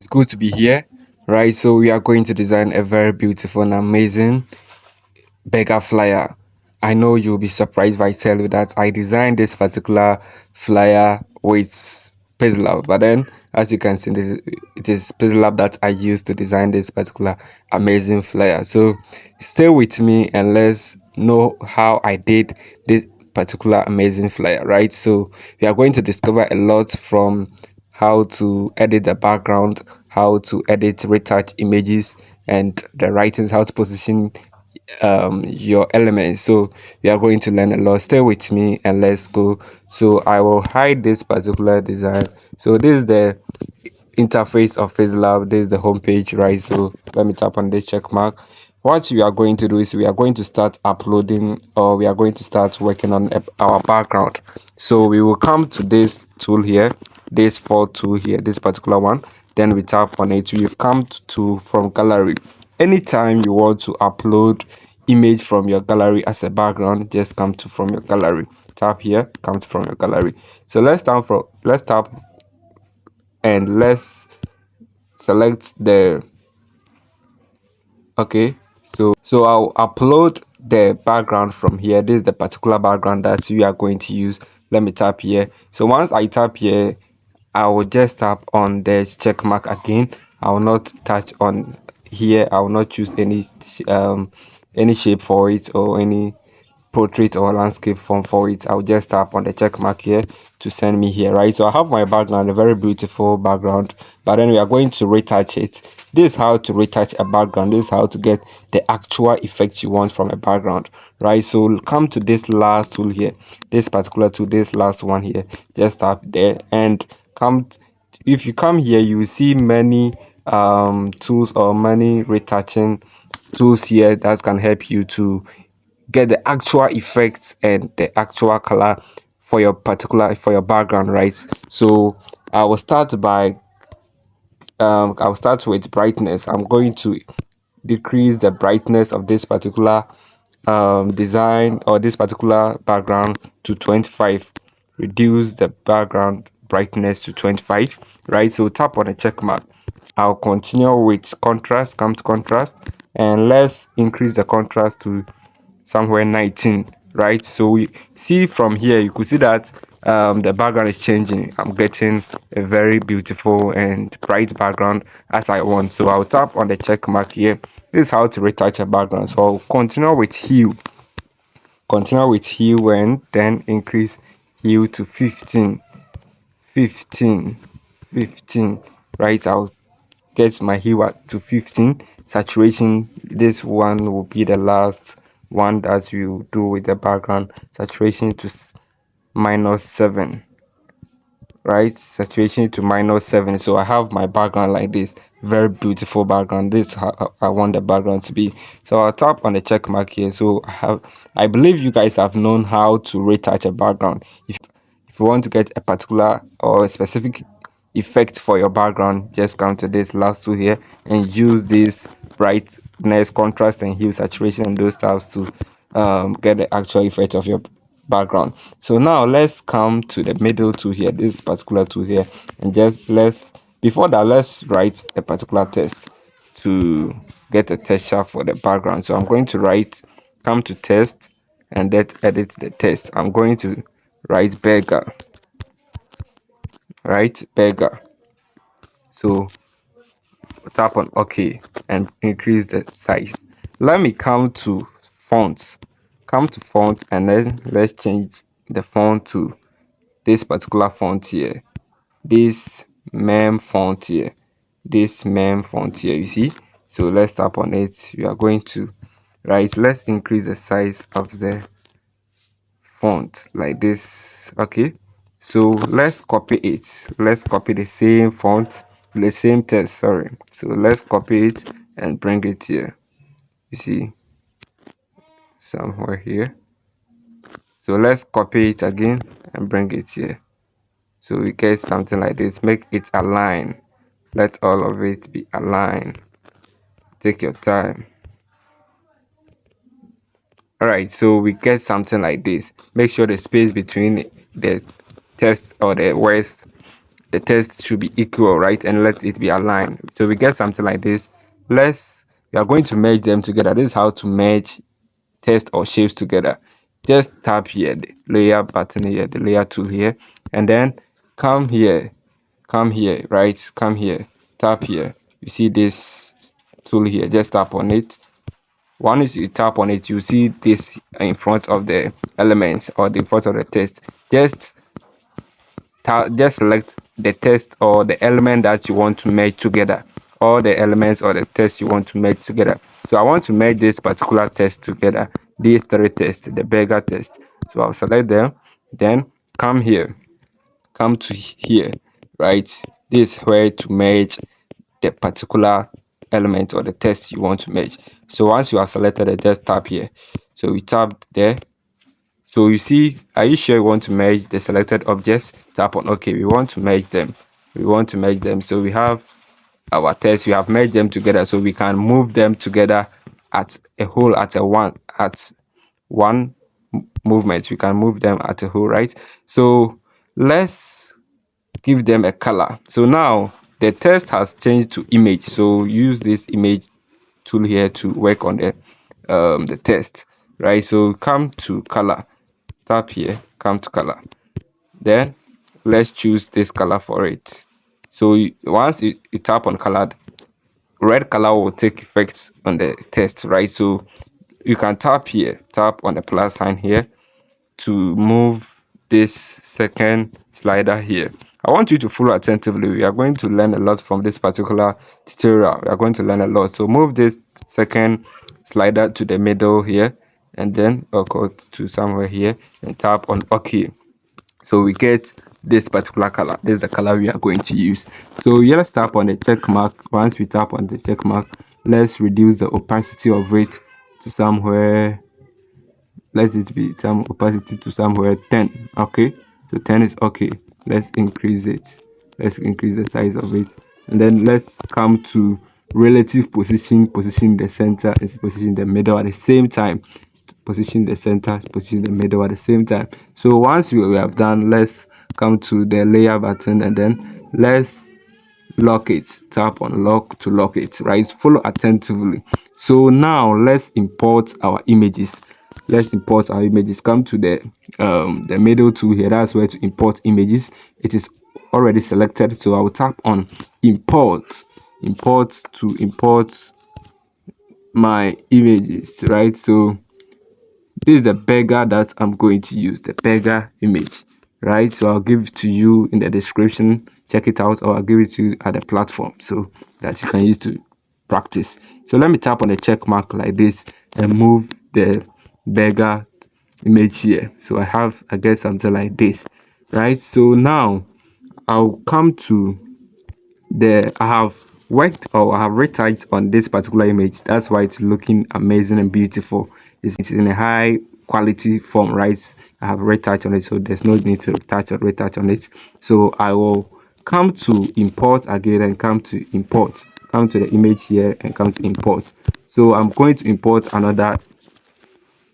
It's good to be here, right? So we are going to design a very beautiful and amazing burger flyer. I know you'll be surprised if I tell you that I designed this particular flyer with Pixellab, but then as you can see, it is Pixellab that I used to design this particular amazing flyer. So stay with me and let's know how I did this particular amazing flyer, right? So we are going to discover a lot from how to edit the background, how to edit retouch images and the writings, how to position your elements. So we are going to learn a lot. Stay with me and let's go. So I will hide this particular design. So this is the interface of Pixellab. This is the home page, right? So let me tap on this check mark. What we are going to do is we are going to start uploading, or we are going to start working on our background. So we will come to this tool here, this for tool here, this particular one. Then we tap on it. We've come to from gallery. Anytime you want to upload image from your gallery as a background, just come to from your gallery. Tap here, come to from your gallery. So let's tap and let's select the okay. So I'll upload the background from here. This is the particular background that we are going to use. Let me tap here. So once I tap here, I will just tap on the check mark again. I will not touch on here. I will not choose any shape for it or any portrait or landscape form for it. I'll just tap on the check mark here to send me here, right? So I have my background, a very beautiful background, but then we are going to retouch it. This is how to retouch a background. This is how to get the actual effect you want from a background, right? So come to this last tool here, this particular tool, this last one here, just tap there and come. If you come here, you will see many tools or many retouching tools here that can help you to get the actual effects and the actual color for your background, right? So I will start by I'll start with brightness. I'm going to decrease the brightness of this particular design or this particular background to 25. Reduce the background brightness to 25, right? So tap on the check mark. I'll continue with contrast. Come to contrast and let's increase the contrast to somewhere 19, right? So we see from here, you could see that the background is changing. I'm getting a very beautiful and bright background as I want. So I'll tap on the check mark here. This is how to retouch a background. So I'll continue with hue and then increase hue to 15, 15, 15, right? I'll get my hue to 15. Saturation, this one will be the last one that you do with the background. Saturation to -7, right? Saturation to -7. So I have my background like this, very beautiful background. This is how I want the background to be. So I'll tap on the check mark here. So I believe you guys have known how to retouch a background. If you want to get a particular or a specific effect for your background, just come to this last two here and use this brightness, contrast and hue, saturation and those stuffs to get the actual effect of your background. So now let's come to the middle tool here, this particular tool here, and just before that let's write a particular text to get a texture for the background. So I'm going to come to text and let's edit the text. I'm going to write beggar, right? Beggar. So tap on OK and increase the size. Let me come to fonts. Come to font and then let's change the font to this particular font here. This mem font here. This mem font here, you see. So let's tap on it. We are going to let's increase the size of the font like this. Okay, so let's copy it. Let's copy the same font, the same text, sorry. So let's copy it and bring it here, you see, somewhere here. So let's copy it again and bring it here, so we get something like this. Make it align, let all of it be aligned, take your time. All right, so we get something like this. Make sure the space between the text or the words the text should be equal, right? And let it be aligned. So we get something like this. We are going to merge them together. This is how to merge text or shapes together. Just tap here, the layer button here, the layer tool here, and then come here, right? Come here, tap here. You see this tool here, just tap on it. Once you tap on it, you see this in front of the elements or the front of the text. Just select the text or the element that you want to merge together, all the elements or the text you want to merge together. So I want to merge this particular text together, these three texts, the beggar text. So I'll select them, then come here, come to here, right? This is where to merge the particular element or the text you want to merge. So once you are selected it, just tap here. So we tap there. So you see, are you sure you want to merge the selected objects? Tap on OK. We want to merge them. So we have our text. We have merged them together, so we can move them together at a whole, at one movement. We can move them at a whole, right? So let's give them a color. So now the text has changed to image. So use this image tool here to work on the text, right? So come to color. Tap here, come to color, then let's choose this color for it. So once you tap on color, red color will take effect on the text, right? So you can tap here, tap on the plus sign here to move this second slider here. I want you to follow attentively. We are going to learn a lot from this particular tutorial. We are going to learn a lot. So move this second slider to the middle here, and then go to somewhere here and tap on OK. So we get this particular color. This is the color we are going to use. So here, let's tap on the check mark. Once we tap on the check mark, let's reduce the opacity of it to somewhere, let it be some opacity to somewhere 10. Okay, so 10 is okay. Let's increase it. Let's increase the size of it, and then let's come to relative position. Position the center and position the middle at the same time. Position the center, position the middle at the same time. So once we have done, let's come to the layer button, and then let's lock it. Tap on lock to lock it, right? Follow attentively. So now let's import our images. Come to the middle tool here. That's where to import images. It is already selected, so I will tap on import to import my images, right? So this is the beggar that I'm going to use, the beggar image, right? So I'll give it to you in the description. Check it out, or I'll give it to you at the platform so that you can use to practice. So let me tap on the check mark like this and move the beggar image here. So I get something like this, right? So now I'll come to I have worked, or I have retouched on this particular image. That's why it's looking amazing and beautiful. It's in a high quality form, right? I have retouched on it, so there's no need to retouch on it. So I will come to import again and come to the image here and come to import. So I'm going to import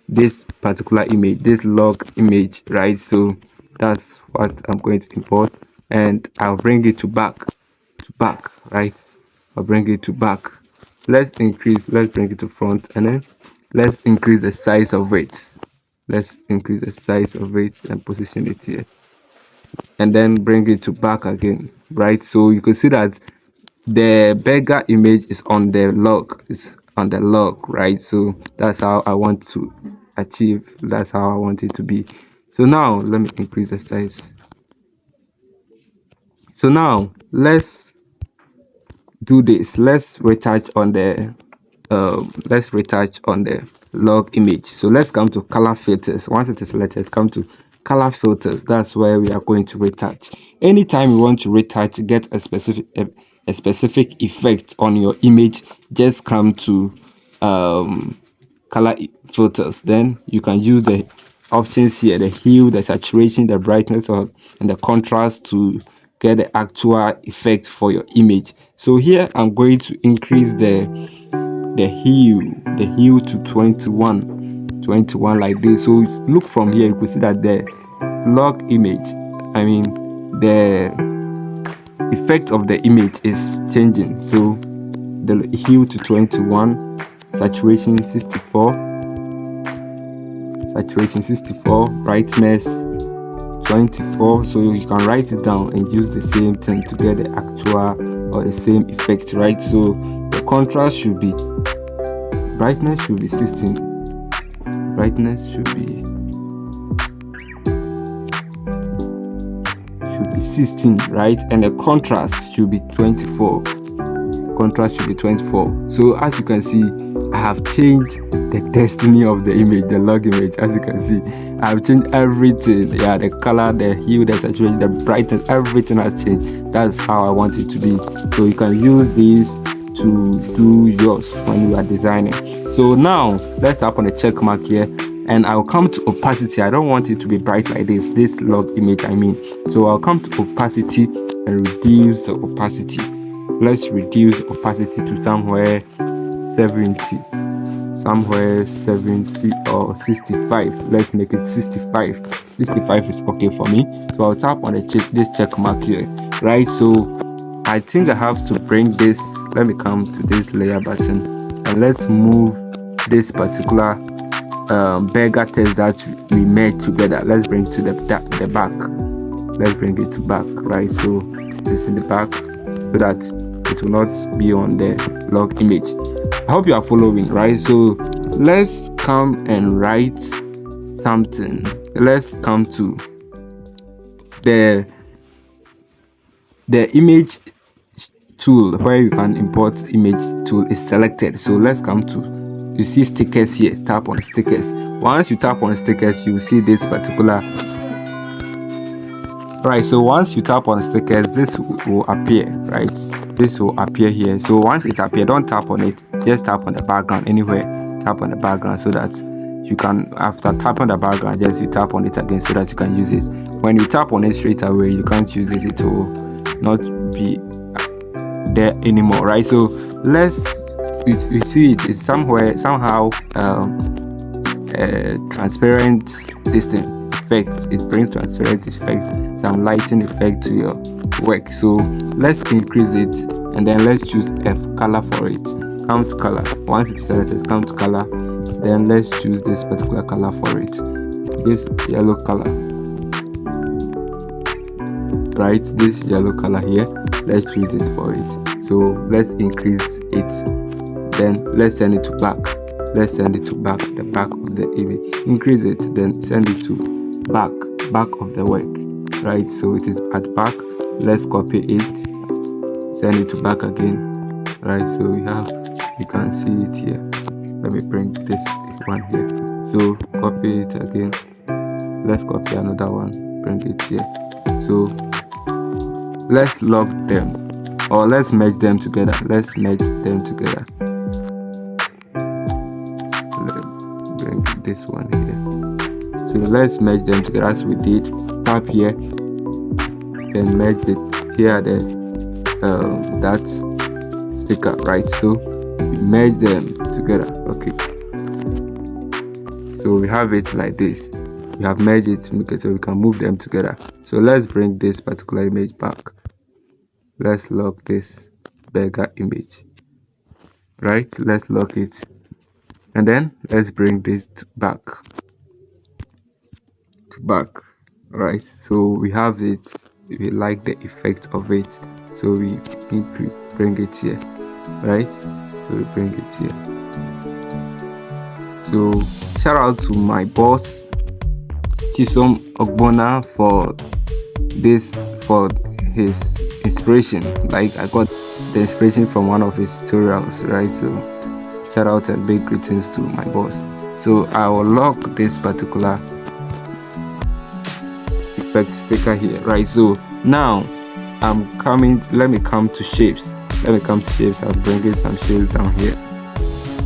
this particular image, this log image, right? So that's what I'm going to import, and I'll bring it to back, right? I'll bring it to back. Let's bring it to front, and then let's increase the size of it. And position it here, and then bring it to back again, right? So you can see that the beggar image is on the log, right? So that's how I want to achieve, that's how I want it to be. So now let me increase the size. So now let's do this. Let's retouch on the log image. So let's come to color filters. Once it is selected, come to color filters. That's where we are going to retouch. Anytime you want to retouch, get a specific effect on your image, just come to color filters. Then you can use the options here, the hue, the saturation, the brightness, and the contrast to get the actual effect for your image. So here I'm going to increase the hue to 21 like this. So look from here, you can see that the log image, I mean the effect of the image is changing. So the hue to 21, saturation 64, brightness 24. So you can write it down and use the same thing to get the actual or the same effect, right? So the contrast should be, brightness should be 16, brightness should be 16, right? And the contrast should be 24. So as you can see, I have changed the destiny of the image, the log image. As you can see, I have changed everything. Yeah, the color, the hue, the saturation, the brightness, everything has changed. That's how I want it to be. So you can use this to do yours when you are designing. So now let's tap on the check mark here, and I'll come to opacity. I don't want it to be bright like this log image, I mean. So I'll come to opacity and reduce the opacity. Let's reduce opacity to somewhere 70 or 65. Let's make it 65 is okay for me. So I'll tap on this check mark here, right? So I think I have to bring this, let me come to this layer button, and let's move this particular burger text that we made together. Let's bring it to the back. Let's bring it to back, right? So this is in the back, so that it will not be on the log image. I hope you are following, right? So let's come and write something. Let's come to the image tool where you can import image tool is selected. So let's come to, you see stickers here, tap on stickers. Once you tap on stickers, you see this particular, right? So once you tap on stickers, this will appear, right? This will appear here. So once it appears, don't tap on it, just tap on the background anywhere. Tap on the background so that you can, after tapping on the background, just you tap on it again so that you can use it. When you tap on it straight away, you can't use it, it will not be there anymore, right? So let's, you see it is somehow transparent this thing effect. It brings transparent effect, some lighting effect to your work. So let's increase it, and then let's choose a color for it. Come to color. Once it's selected, come to color, then let's choose this particular color for it, this yellow color, right? This yellow color here, let's choose it for it. So let's increase it, then let's send it to back. Let's send it to back, the back of the image. Increase it, then send it to back of the work, right? So it is at back. Let's copy it, send it to back again, right? So we have, you can see it here. Let me bring this one here. So copy it again. Let's copy another one, bring it here. So let's log them, or let's merge them together. Let's merge them together. Bring this one here. So let's merge them together as we did. Tap here, then merge it. Here are the that sticker, right? So we merge them together. Okay. So we have it like this. We have merged it, okay, so we can move them together. So let's bring this particular image back. Let's lock this burger image, right? Let's lock it, and then let's bring this back, right? So we have it. We like the effect of it, so we bring it here, right? So we bring it here. So shout out to my boss Chisom Ogbona for his inspiration. Like, I got the inspiration from one of his tutorials, right? So shout out and big greetings to my boss. So I will lock this particular effect sticker here, right? So now I'm coming, let me come to shapes. I'll bring in some shapes down here.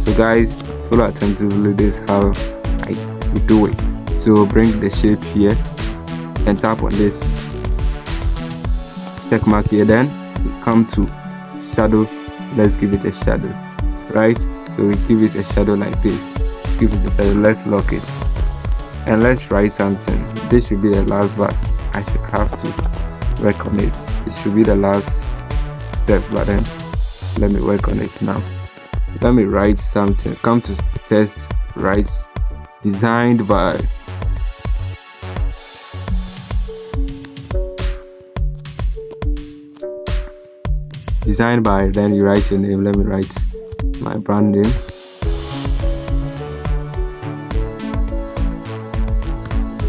So guys, follow attentively, this is how we do it. So bring the shape here and tap on this check mark here, then come to shadow. Let's give it a shadow, right? So we give it a shadow like this. Give it a shadow. Let's lock it, and let's write something. This should be the last, but I should have to work on it. it should be the last step, but then let me work on it now. Let me write something. Come to test, write designed by then you write your name. Let me write my brand name.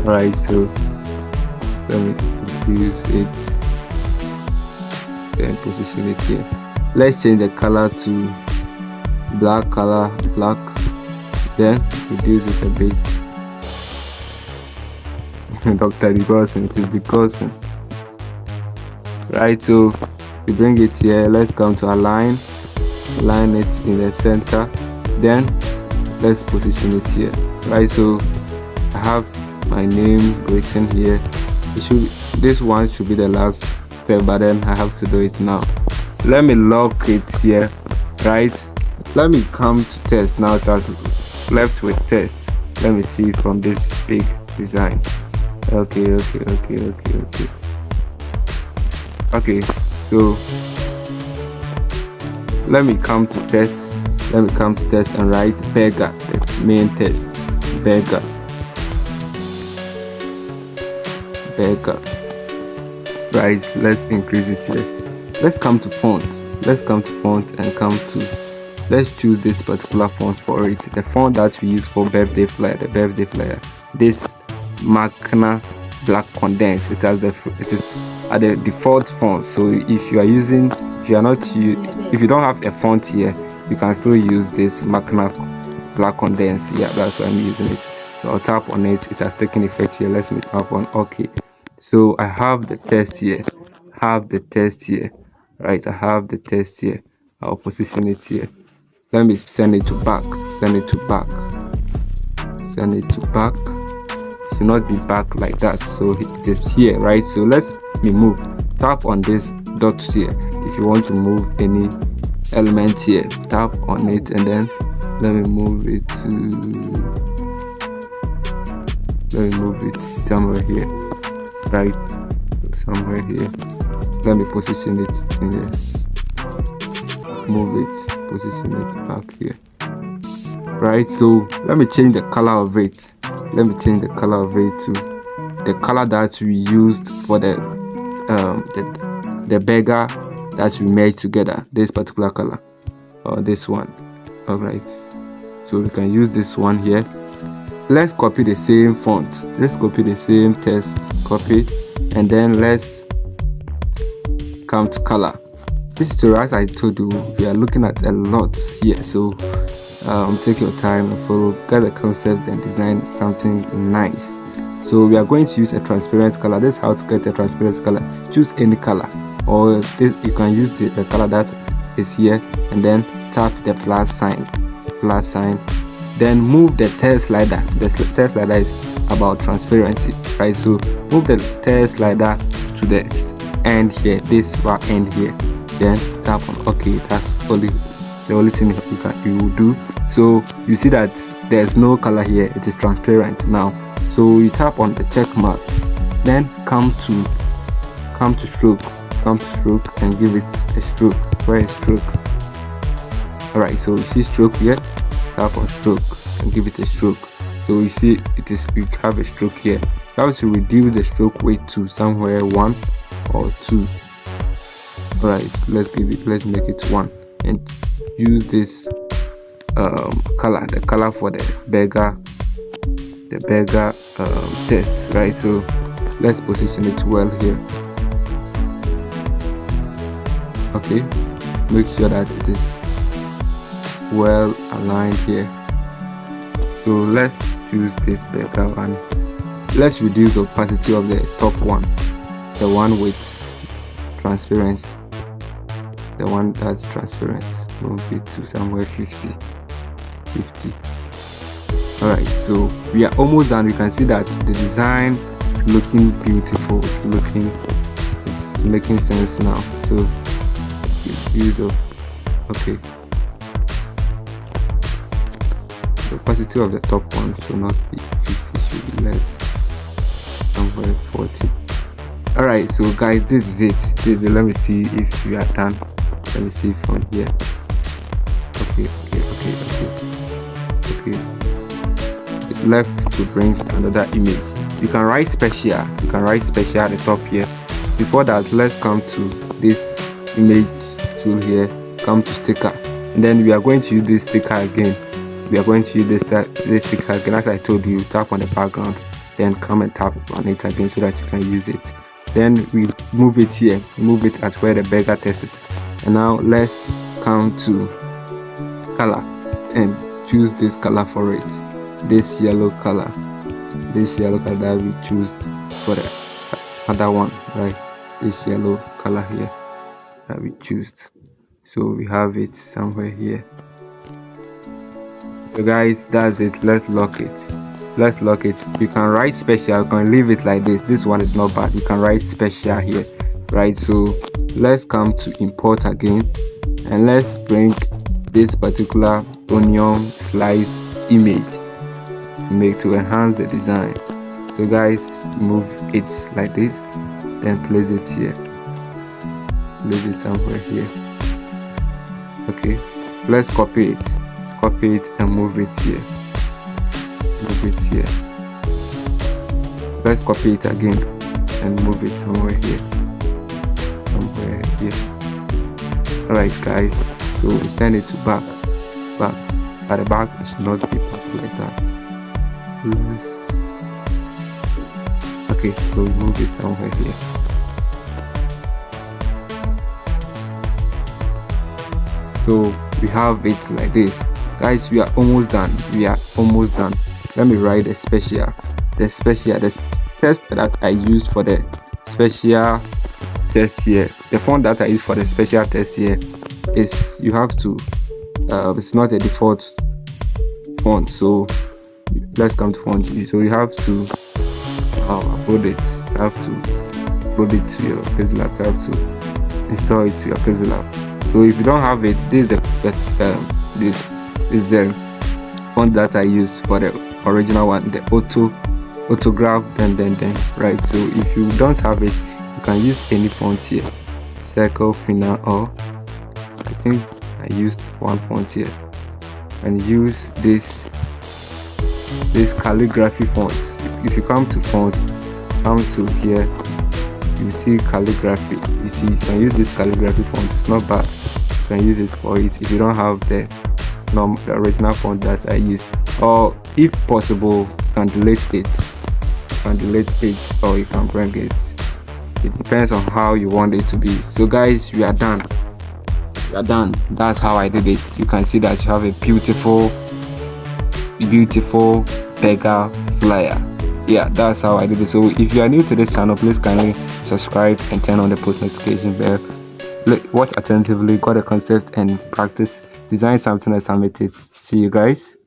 Alright, so let me use it, then position it here. Let's change the color to black color, black, then reduce it a bit. Dr. Dickerson, it is Dickerson. Right, so we bring it here. Let's come to align it in the center, then let's position it here. Right, so I have my name written here. This one should be the last step, but then I have to do it now. Let me lock it here. Right, let me come to test now. Start left with test. Let me see from this big design. Okay, so let me come to test and write beggar, the main test. Beggar. Right, let's increase it here. Let's come to fonts and let's choose this particular font for it. The font that we use for birthday flyer, this Magna Black Condense. It is at the default font. So if you don't have a font here, you can still use this Magna Black Condense. Yeah, that's why I'm using it. So I'll tap on it. It has taken effect here. Let me tap on OK. So I have the text here. Right, I have the text here. I'll position it here. Let me send it to back. It should not be back like that. So it is here, right? So let me move. Tap on this dot here. If you want to move any element here, tap on it, and then let me move it somewhere here. Right, somewhere here. Let me position it in here. Move it, position it back here. Right, so let me change the color of it. To the color that we used for the beggar that we made together. This particular color, or this one. Alright, so we can use this one here. Let's copy the same font. Let's copy the same text. Copy, and then let's come to color. This tutorial, as I told you, we are looking at a lot here. So take your time and follow, get the concept and design something nice. So we are going to use a transparent color. This is how to get a transparent color. Choose any color, or this, you can use the color that is here, and then tap the plus sign. Then move the text slider. The text slider is about transparency, right? So move the text slider to this end here, this far end here, then tap on OK. That's the only thing you will do. So you see that there's no color here, it is transparent now. So you tap on the check mark, then come to stroke, and give it a stroke. Where is stroke? Alright, so you see stroke here, tap on stroke and give it a stroke. So you see you have a stroke here. That was to reduce the stroke weight to somewhere 1 or 2. Alright, let's make it 1, and use this color, the color for the beggar text, right? So let's position it well here. Okay, make sure that it is well aligned here. So let's choose this beggar one. Let's reduce the opacity of the top one, the one with transparency, the one that's transparent. Move it to somewhere 50. Alright, so we are almost done. You can see that the design is looking beautiful. It's making sense now. So use of okay. The opacity of the top one should not be 50, should be less, somewhere 40. All right, so guys, this is it. Let me see if we are done. Let me see from here. Okay. It's left to bring another image. You can write special. At the top here. Before that, let's come to this image tool here. Come to sticker, and then we are going to use this sticker again. This sticker again. As I told you, tap on the background, then come and tap on it again so that you can use it. Then we move it here. Move it at where the beggar text is. And now let's come to color and choose this color for it. This yellow color that we choose for the other one, right? This yellow color here that we choose. So we have it somewhere here. So guys, that's it. Let's lock it. You can write special. You can leave it like this one is not bad. You can write special here, right? So let's come to import again, and let's bring this particular onion slice image to enhance the design. So guys, move it like this, then place it here. Place it somewhere here. Okay, let's copy it and move it here. Let's copy it again and move it somewhere here. Alright guys, so we send it to back, but the back should not be back like that. Okay, so we move it somewhere here. So we have it like this. Guys, we are almost done. Let me write the text that I used for the special test here. The font that I use for the special test here is, you have to it's not a default font, so let's come to font. So you have to upload it. You have to upload it to your Pixellab. You have to install it to your Pixellab. So if you don't have it, this is the font that I use for the original one, the autograph, then right. So if you don't have it, you can use any font here, circle, final, or I think I used one font here, and use this calligraphy font. If you come to font, come to here, you see calligraphy. You see, you can use this calligraphy font. It's not bad. You can use it for it if you don't have the original font that I use, or if possible, you can delete it. Or you can bring it. It depends on how you want it to be. So guys, we are done. That's how I did it. You can see that you have a beautiful beggar flyer. Yeah, that's how I did it. So if you are new to this channel, please kindly subscribe and turn on the post notification bell. Watch attentively, got the concept, and practice. Design something and submit it. See you guys.